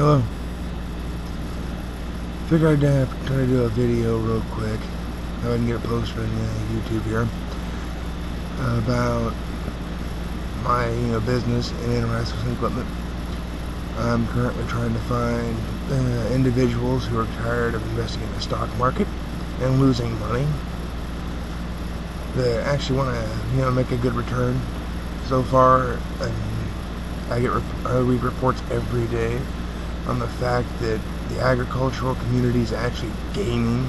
Hello. Figured I'd try to do a video real quick. How I can get it posted on YouTube here about my business and interactive equipment. I'm currently trying to find individuals who are tired of investing in the stock market and losing money, that actually want to make a good return. So far, I read reports every day on the fact that the agricultural community is actually gaining,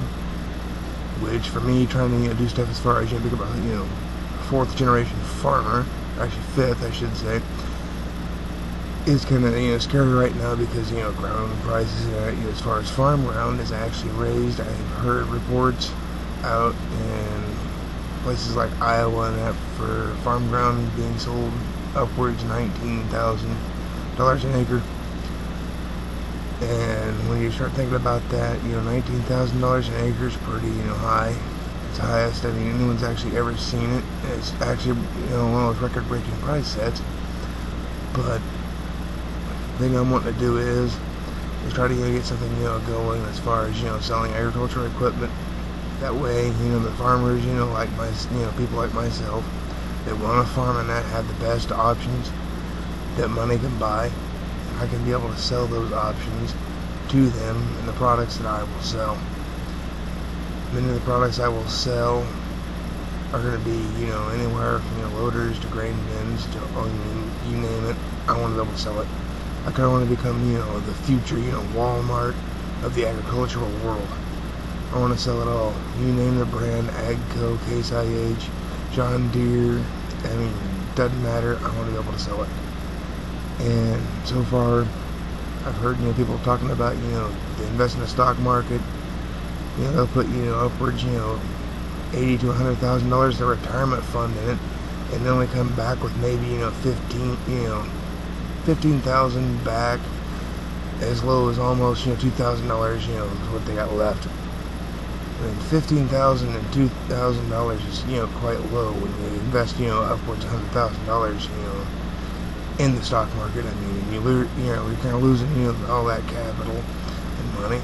which for me, trying to do stuff as far as become a fourth generation farmer, actually fifth I should say, is kind of scary right now, because ground prices as far as farm ground is actually raised. I've heard reports out in places like Iowa and that for farm ground being sold upwards $19,000 an acre. And when you start thinking about that, $19,000 an acre is pretty, high. It's the highest anyone's actually ever seen it. It's actually, one of those record-breaking price sets. But the thing I'm wanting to do is try to get something, going as far as, selling agricultural equipment. That way, the farmers, like people like myself that want to farm and that have the best options that money can buy. I can be able to sell those options to them and the products that I will sell. Many of the products I will sell are going to be, anywhere from loaders to grain bins to you name it. I want to be able to sell it. I kind of want to become, the future, Walmart of the agricultural world. I want to sell it all. You name the brand, AGCO, Case IH, John Deere. Doesn't matter. I want to be able to sell it. And so far, I've heard people talking about they invest in the stock market. They'll put upwards $80,000 to $100,000 their retirement fund in it, and then they come back with maybe 15,000 back, as low as almost $2,000. Is what they got left. $15,000 and $2,000 is quite low when you invest upwards of $100,000 in the stock market. You're kind of losing all that capital and money.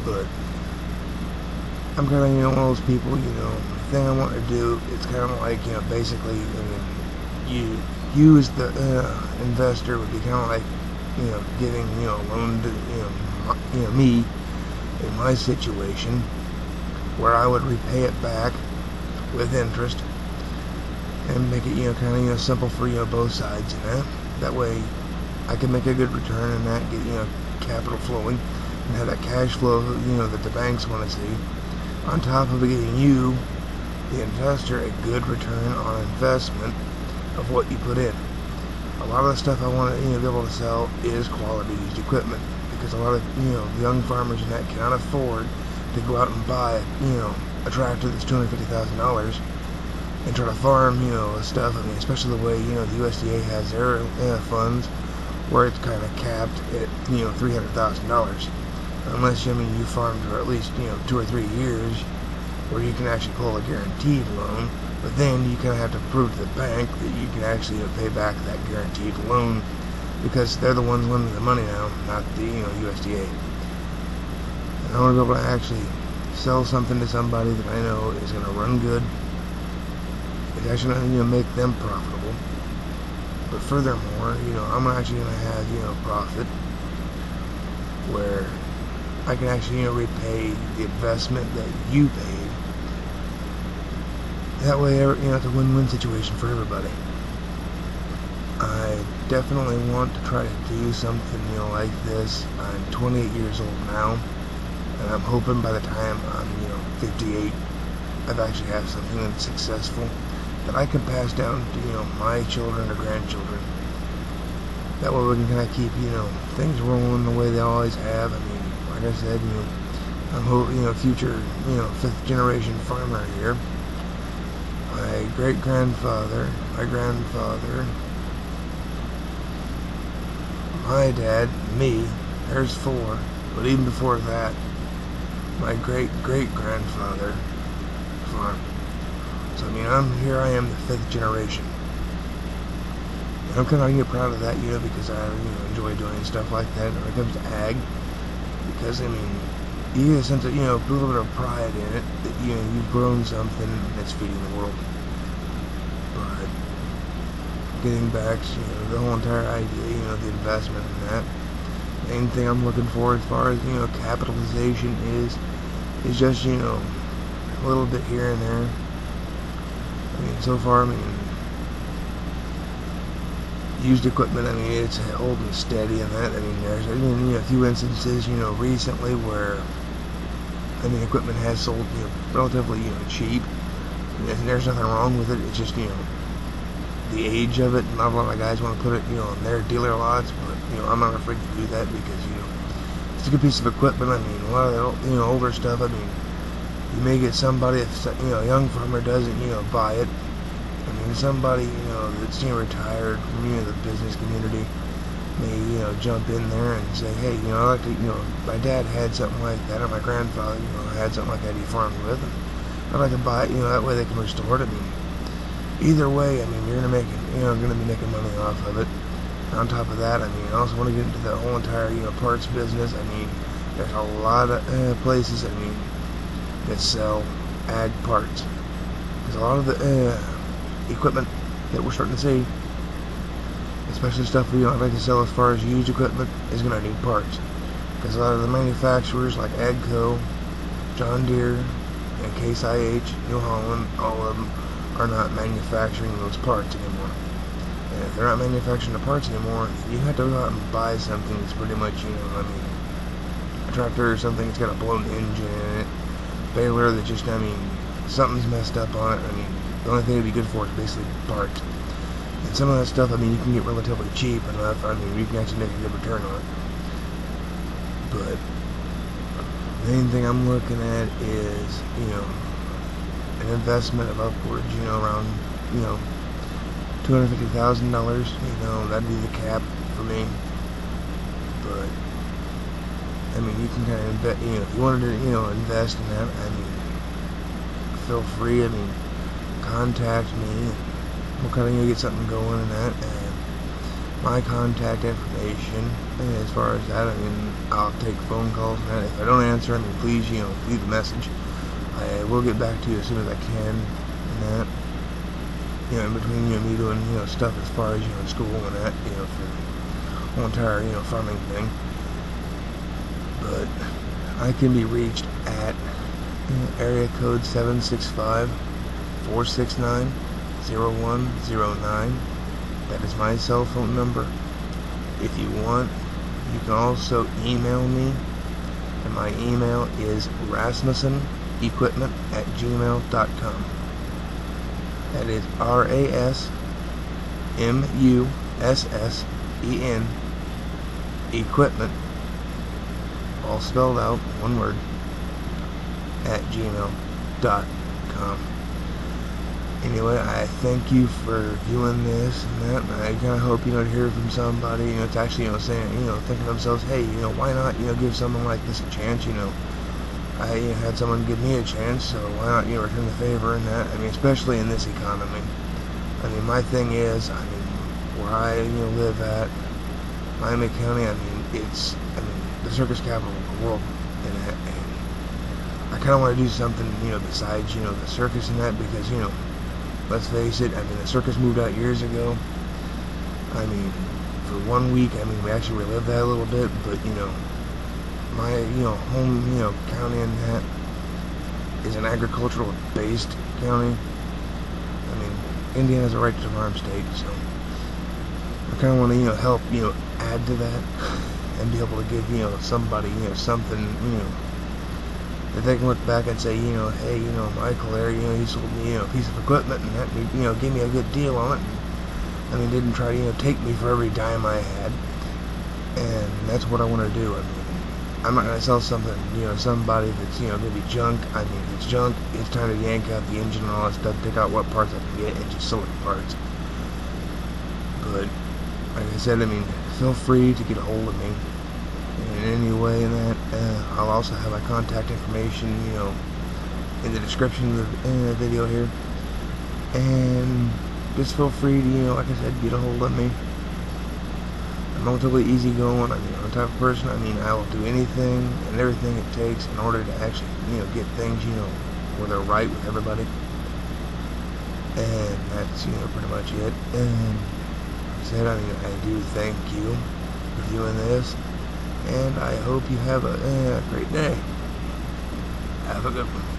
But I'm kind of one of those people. The thing I want to do, it's kind of like basically, you as the investor would be kind of like giving a loan to me in my situation, where I would repay it back with interest and make it kind of simple for both sides, and that way I can make a good return and that get capital flowing and have that cash flow that the banks want to see, on top of getting you, the investor, a good return on investment of what you put in. A lot of the stuff I want to be able to sell is quality used equipment, because a lot of young farmers and that cannot afford to go out and buy a tractor that's $250,000 and try to farm stuff. Especially the way the USDA has their funds, where it's kind of capped at $300,000, unless you farm for at least 2 or 3 years, where you can actually pull a guaranteed loan. But then you kind of have to prove to the bank that you can actually pay back that guaranteed loan, because they're the ones lending the money now, not the USDA. And I want to be able to actually sell something to somebody that I know is going to run good. It's actually going to make them profitable. But furthermore, I'm actually going to have profit, where I can actually repay the investment that you paid. That way, it's a win-win situation for everybody. I definitely want to try to do something like this. I'm 28 years old now, and I'm hoping by the time I'm 58, I've actually have something that's successful that I can pass down to my children or grandchildren. That way we can kind of keep things rolling the way they always have. Like I said, I'm hoping future 5th generation farmer here. My great-grandfather, my grandfather, my dad, me, there's 4, but even before that, my great-great-grandfather farmed. So I am the 5th generation. I'm kind of proud of that, because I enjoy doing stuff like that when it comes to ag. Because I mean, you get a sense of a little bit of pride in it that you've grown something that's feeding the world. But getting back to the whole entire idea, the investment in that. Main thing I'm looking for as far as capitalization is just a little bit here and there. I mean, so far, used equipment, it's holding steady in that. There's been a few instances, recently where, equipment has sold, relatively, cheap. There's nothing wrong with it. It's just, the age of it. Not a lot of guys want to put it, on their dealer lots, but, I'm not afraid to do that because, it's a good piece of equipment. A lot of the, older stuff, you may get somebody, if, a young farmer doesn't, buy it. Somebody, that's, retired from, the business community may, jump in there and say, hey, I'd like to, my dad had something like that, or my grandfather, had something like that he farmed with, and I'd like to buy it, that way they can restore it. Either way, you're gonna make it, gonna be making money off of it. On top of that, I also want to get into the whole entire, parts business. There's a lot of places, that sell ag parts. There's a lot of the equipment that we're starting to see, especially stuff we don't like to sell as far as used equipment, is going to need parts. Because a lot of the manufacturers like AGCO, John Deere, and Case IH, New Holland, all of them are not manufacturing those parts anymore. And if they're not manufacturing the parts anymore, you have to go out and buy something that's pretty much, a tractor or something that's got a blown engine in it, baler that just, something's messed up on it. The only thing it'd be good for is basically parts. And some of that stuff, you can get relatively cheap enough. You can actually make a good return on it. But the main thing I'm looking at is, an investment of upwards, around, $250,000. That'd be the cap for me. But you can kind of invest. If you wanted to, invest in that, feel free. Contact me. We'll kind of get something going in that. And my contact information, as far as that, I'll take phone calls. And if I don't answer, please, leave a message. I will get back to you as soon as I can. And that, in between me doing, stuff as far as school and that, for the whole entire, farming thing. But I can be reached at area code 765-469-0109. That is my cell phone number. If you want, you can also email me, and my email is rasmussenequipment@gmail.com. That is RASMUSSEN equipment, all spelled out, one word, @gmail.com. Anyway, I thank you for viewing this and that, and I kind of hope, to hear from somebody, it's actually, saying, thinking to themselves, hey, why not, give someone like this a chance, I had someone give me a chance, so why not, return the favor and that, especially in this economy. My thing is, where I, live at, Miami County, it's, the circus capital of the world, and I kind of want to do something, besides, the circus and that, because, let's face it, the circus moved out years ago. For 1 week, we actually relived that a little bit, but, my, home, county and that is an agricultural based county. Indiana's a right to farm state, so I kind of want to, help, add to that and be able to give, somebody, something, that they can look back and say, hey, Michael there, he sold me, a piece of equipment and that, gave me a good deal on it. And, didn't try to, take me for every dime I had. And that's what I want to do. I'm not going to sell something, somebody that's, going to be junk. If it's junk, it's time to yank out the engine and all that stuff, pick out what parts I can get, and just sell the parts. But, like I said, feel free to get a hold of me in any way in that. I'll also have my contact information, in the description of the video here. And just feel free to, like I said, get a hold of me. relatively easygoing. I mean, I'm the type of person, I mean, I will do anything and everything it takes in order to actually, get things, where they're right with everybody. And that's, pretty much it. And like I said, I mean, I do thank you for doing this. And I hope you have a great day. Have a good one.